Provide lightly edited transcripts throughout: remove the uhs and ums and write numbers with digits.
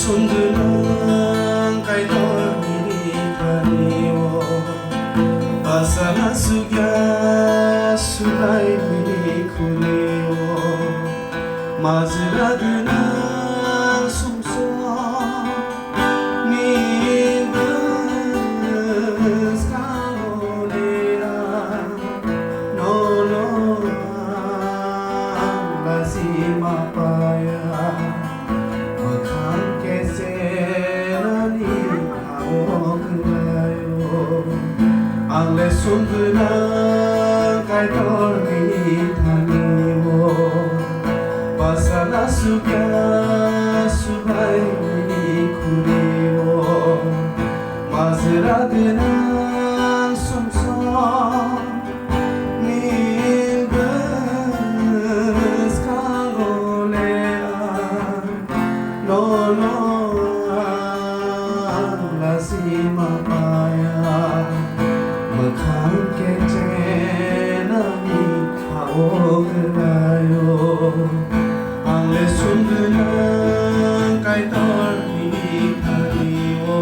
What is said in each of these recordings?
손드는 가이돌미니 가니오 바사나 수갸 수라이미니 쿠니오 마즈라드는 숨소 니는 스카오네라 노노아 라시마파야 Ang lesson benar kay dormi taniwo Pasana suka subay kuriwo Mazra denang sumsong Min bes kangolea No lasimapaya Makan kecenani kau gelayo Ang lesson benang kay dormi kaliwo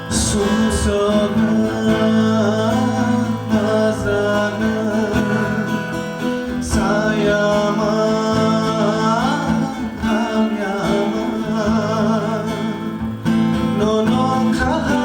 숨서는 나사는 사야만 하야만 너는 가